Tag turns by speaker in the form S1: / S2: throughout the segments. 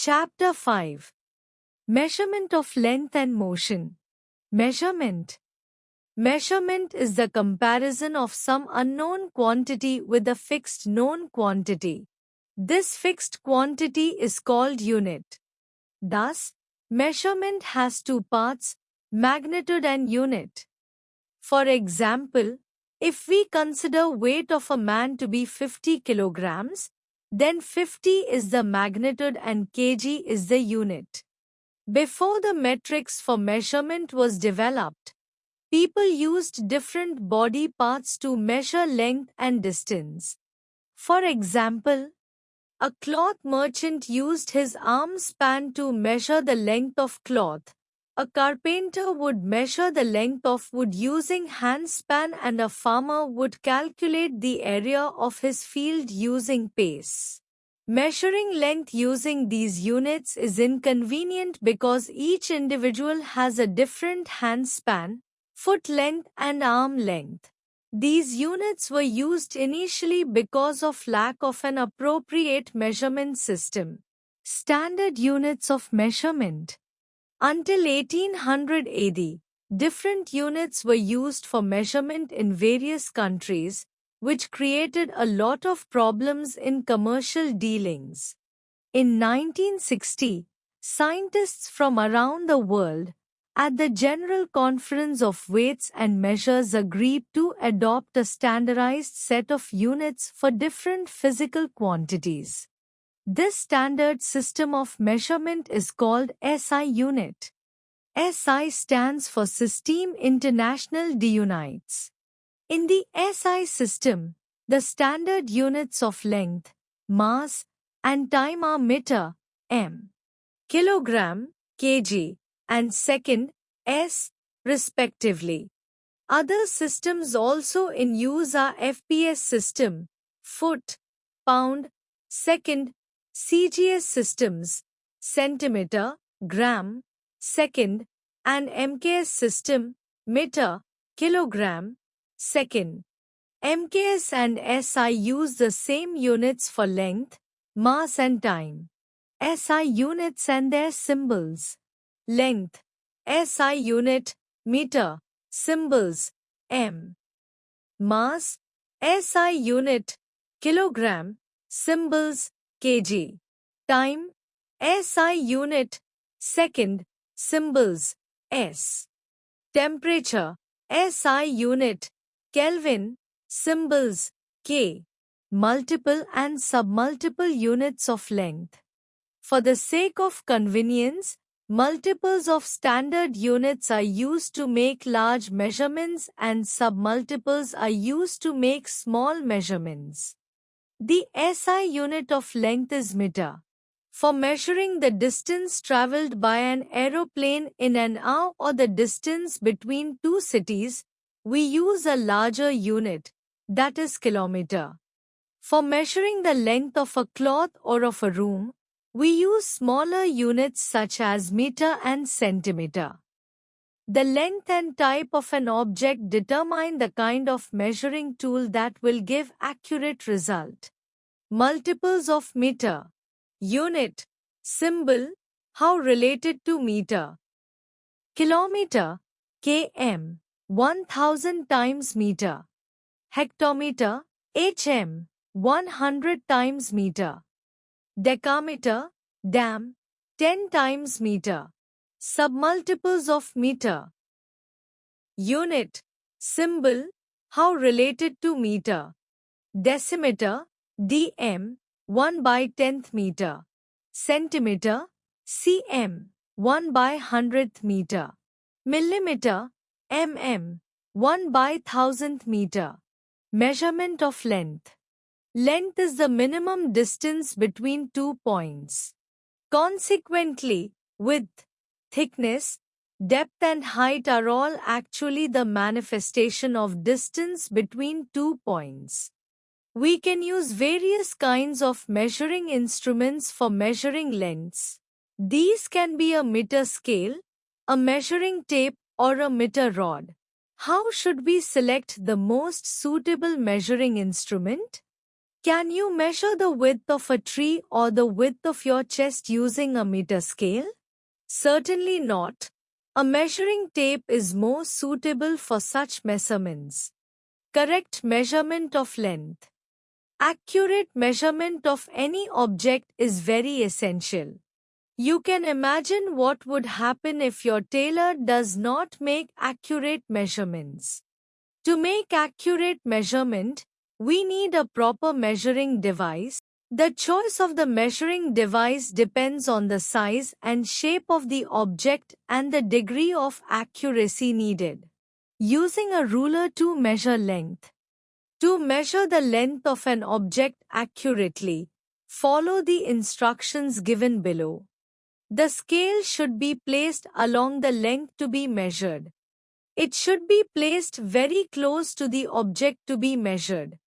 S1: Chapter 5. Measurement of length and motion. Measurement. Measurement is the comparison of some unknown quantity with a fixed known quantity. This fixed quantity is called unit. Thus, measurement has two parts, magnitude and unit. For example, if we consider weight of a man to be 50 kilograms, then 50 is the magnitude and kg is the unit. Before the metrics for measurement was developed, people used different body parts to measure length and distance. For example, a cloth merchant used his arm span to measure the length of cloth. A carpenter would measure the length of wood using handspan, and a farmer would calculate the area of his field using pace. Measuring length using these units is inconvenient because each individual has a different handspan, foot length and arm length. These units were used initially because of lack of an appropriate measurement system. Standard units of measurement. Until 1800 AD, different units were used for measurement in various countries, which created a lot of problems in commercial dealings. In 1960, scientists from around the world, at the General Conference of Weights and Measures, agreed to adopt a standardized set of units for different physical quantities. This standard system of measurement is called SI unit. SI stands for Systeme International des Unités. In the SI system, the standard units of length, mass, and time are meter, m, kilogram, kg, and second, s, respectively. Other systems also in use are FPS system, foot, pound, second, CGS systems, centimeter, gram, second, and MKS system, meter, kilogram, second. MKS and SI use the same units for length, mass and time. SI units and their symbols. Length, SI unit, meter, symbols, m. Mass, SI unit, kilogram, symbols, kg. Time, SI unit, second, symbols, s. Temperature, SI unit, Kelvin, symbols, K. Multiple and submultiple units of length. For the sake of convenience, multiples of standard units are used to make large measurements and submultiples are used to make small measurements. The SI unit of length is meter. For measuring the distance traveled by an aeroplane in an hour or the distance between two cities, we use a larger unit, that is kilometer. For measuring the length of a cloth or of a room, we use smaller units such as meter and centimeter. The length and type of an object determine the kind of measuring tool that will give accurate result. Multiples of meter. Unit. Symbol. How related to meter? Kilometer. km. 1000 times meter. Hectometer. hm. 100 times meter. Decameter. Dam. 10 times meter. Submultiples of meter. Unit. Symbol. How related to meter? Decimeter. dm. 1 by 10th meter. Centimeter. cm. 1 by 100th meter. Millimeter. mm. 1 by 1000th meter. Measurement of length. Length is the minimum distance between 2 points. Consequently, width, thickness, depth and height are all actually the manifestation of distance between 2 points. We can use various kinds of measuring instruments for measuring lengths. These can be a meter scale, a measuring tape, or a meter rod. How should we select the most suitable measuring instrument? Can you measure the width of a tree or the width of your chest using a meter scale? Certainly not. A measuring tape is more suitable for such measurements. Correct measurement of length. Accurate measurement of any object is very essential. You can imagine what would happen if your tailor does not make accurate measurements. To make accurate measurement, we need a proper measuring device. The choice of the measuring device depends on the size and shape of the object and the degree of accuracy needed. Using a ruler to measure length. To measure the length of an object accurately, follow the instructions given below. The scale should be placed along the length to be measured. It should be placed very close to the object to be measured.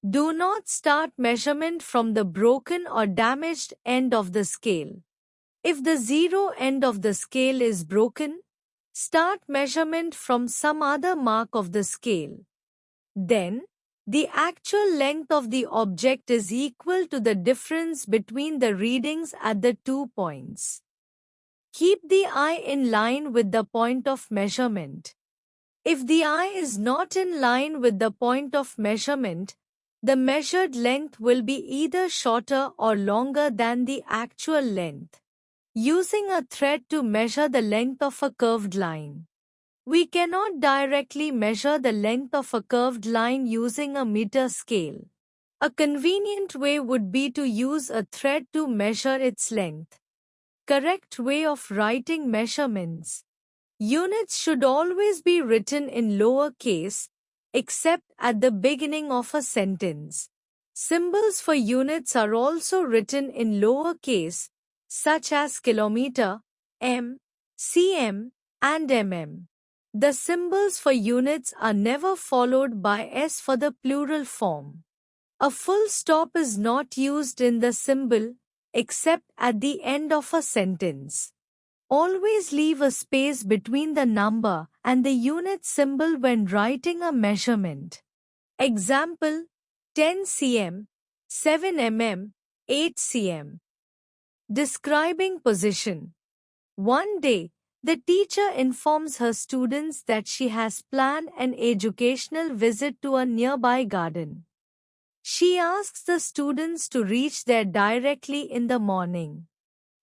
S1: Do not start measurement from the broken or damaged end of the scale. If the zero end of the scale is broken, start measurement from some other mark of the scale. Then, the actual length of the object is equal to the difference between the readings at the 2 points. Keep the eye in line with the point of measurement. If the eye is not in line with the point of measurement, the measured length will be either shorter or longer than the actual length. Using a thread to measure the length of a curved line. We cannot directly measure the length of a curved line using a meter scale. A convenient way would be to use a thread to measure its length. Correct way of writing measurements. Units should always be written in lower case, except at the beginning of a sentence. Symbols for units are also written in lower case, such as kilometer, m, cm, and mm. The symbols for units are never followed by s for the plural form. A full stop is not used in the symbol, except at the end of a sentence. Always leave a space between the number and the unit symbol when writing a measurement. Example, 10 cm, 7 mm, 8 cm. Describing position. One day, the teacher informs her students that she has planned an educational visit to a nearby garden. She asks the students to reach there directly in the morning.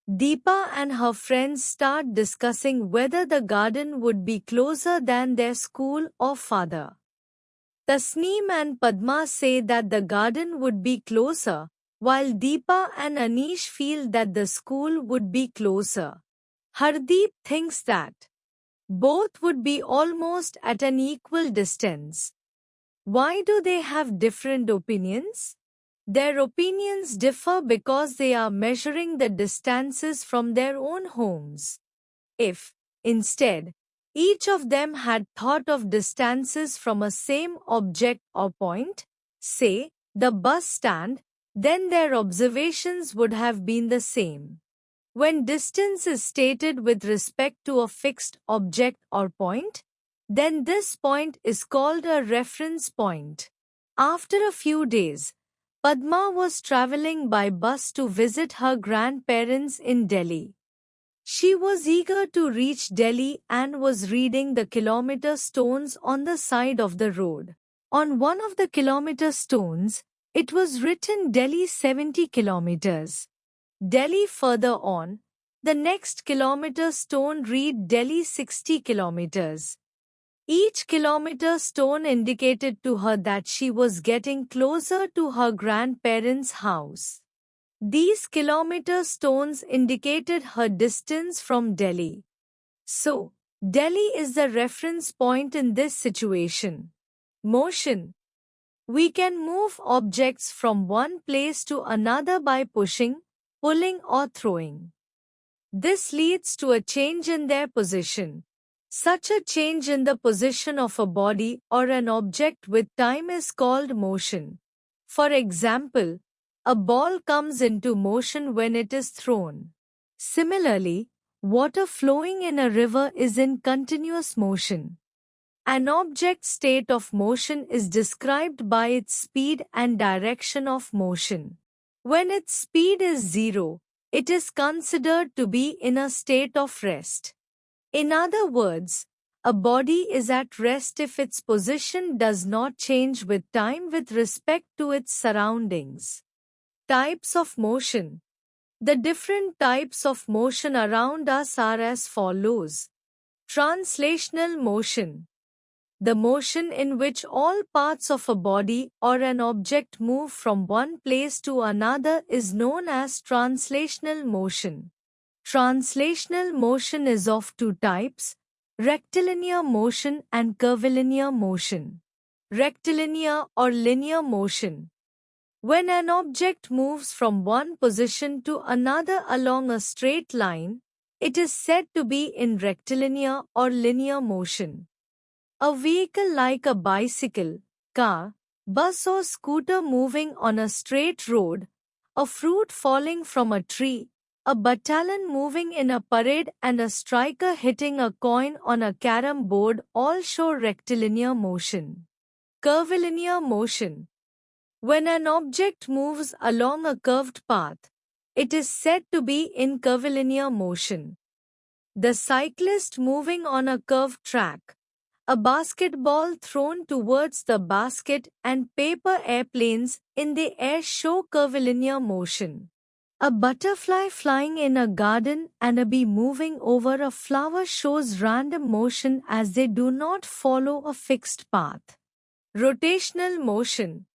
S1: Deepa and her friends start discussing whether the garden would be closer than their school or farther. Tasneem and Padma say that the garden would be closer, while Deepa and Anish feel that the school would be closer. Hardeep thinks that both would be almost at an equal distance. Why do they have different opinions? Their opinions differ because they are measuring the distances from their own homes. If, instead, each of them had thought of distances from a same object or point, say, the bus stand, then their observations would have been the same. When distance is stated with respect to a fixed object or point, then this point is called a reference point. After a few days, Padma was traveling by bus to visit her grandparents in Delhi. She was eager to reach Delhi and was reading the kilometer stones on the side of the road. On one of the kilometer stones, it was written Delhi 70 kilometers. Delhi further on, the next kilometer stone read Delhi 60 kilometers. Each kilometer stone indicated to her that she was getting closer to her grandparents' house. These kilometer stones indicated her distance from Delhi. So, Delhi is the reference point in this situation. Motion. We can move objects from one place to another by pushing, pulling or throwing. This leads to a change in their position. Such a change in the position of a body or an object with time is called motion. For example, a ball comes into motion when it is thrown. Similarly, water flowing in a river is in continuous motion. An object's state of motion is described by its speed and direction of motion. When its speed is zero, it is considered to be in a state of rest. In other words, a body is at rest if its position does not change with time with respect to its surroundings. Types of motion. The different types of motion around us are as follows. Translational motion. The motion in which all parts of a body or an object move from one place to another is known as translational motion. Translational motion is of two types, rectilinear motion and curvilinear motion. Rectilinear or linear motion. When an object moves from one position to another along a straight line, it is said to be in rectilinear or linear motion. A vehicle like a bicycle, car, bus or scooter moving on a straight road, a fruit falling from a tree, a battalion moving in a parade and a striker hitting a coin on a carom board all show rectilinear motion. Curvilinear motion. When an object moves along a curved path, it is said to be in curvilinear motion. The cyclist moving on a curved track, a basketball thrown towards the basket and paper airplanes in the air show curvilinear motion. A butterfly flying in a garden and a bee moving over a flower shows random motion as they do not follow a fixed path. Rotational motion.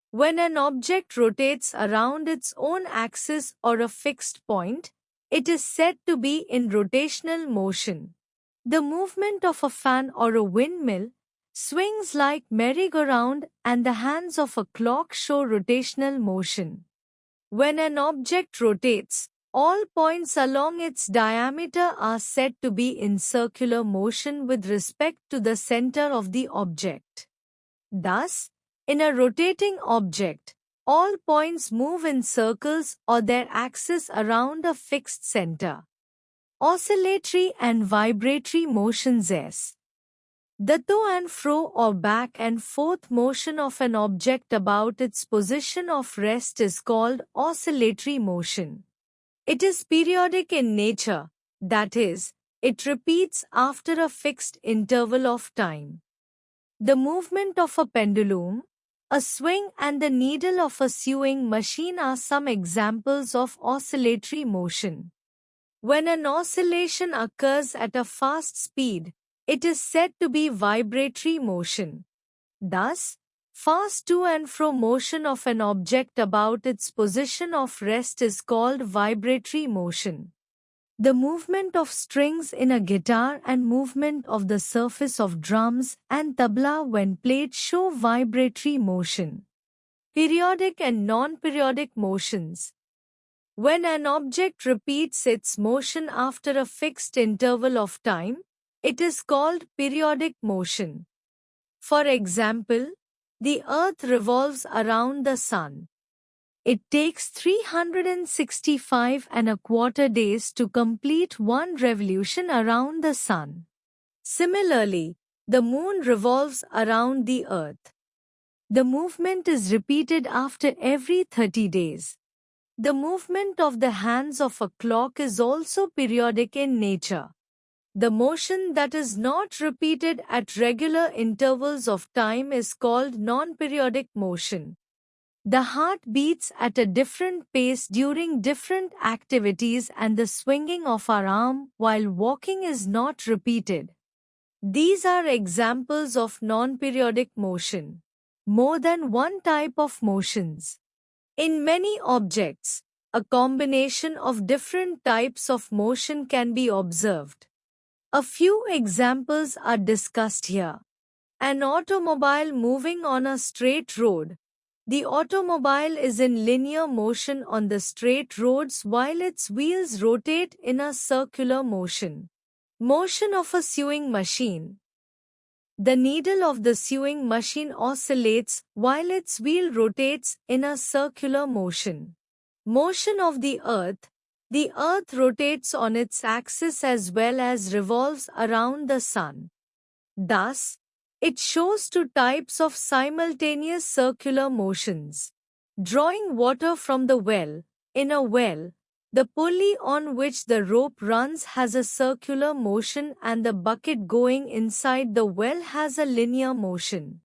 S1: When an object rotates around its own axis or a fixed point, it is said to be in rotational motion. The movement of a fan or a windmill, swings like merry-go-round and the hands of a clock show rotational motion. When an object rotates, all points along its diameter are said to be in circular motion with respect to the center of the object. Thus, in a rotating object, all points move in circles or their axis around a fixed center. Oscillatory and vibratory motions S. The to and fro or back and forth motion of an object about its position of rest is called oscillatory motion. It is periodic in nature, that is, it repeats after a fixed interval of time. The movement of a pendulum, a swing and the needle of a sewing machine are some examples of oscillatory motion. When an oscillation occurs at a fast speed, it is said to be vibratory motion. Thus, fast to and fro motion of an object about its position of rest is called vibratory motion. The movement of strings in a guitar and movement of the surface of drums and tabla when played show vibratory motion. Periodic and non-periodic motions. When an object repeats its motion after a fixed interval of time, it is called periodic motion. For example, the Earth revolves around the Sun. It takes 365¼ days to complete one revolution around the Sun. Similarly, the Moon revolves around the Earth. The movement is repeated after every 30 days. The movement of the hands of a clock is also periodic in nature. The motion that is not repeated at regular intervals of time is called non-periodic motion. The heart beats at a different pace during different activities and the swinging of our arm while walking is not repeated. These are examples of non-periodic motion. More than one type of motions. In many objects, a combination of different types of motion can be observed. A few examples are discussed here. An automobile moving on a straight road. The automobile is in linear motion on the straight roads while its wheels rotate in a circular motion. Motion of a sewing machine. The needle of the sewing machine oscillates while its wheel rotates in a circular motion. Motion of the Earth. The Earth rotates on its axis as well as revolves around the Sun. Thus, It shows two types of simultaneous circular motions. Drawing water from the well. In a well, the pulley on which the rope runs has a circular motion and the bucket going inside the well has a linear motion.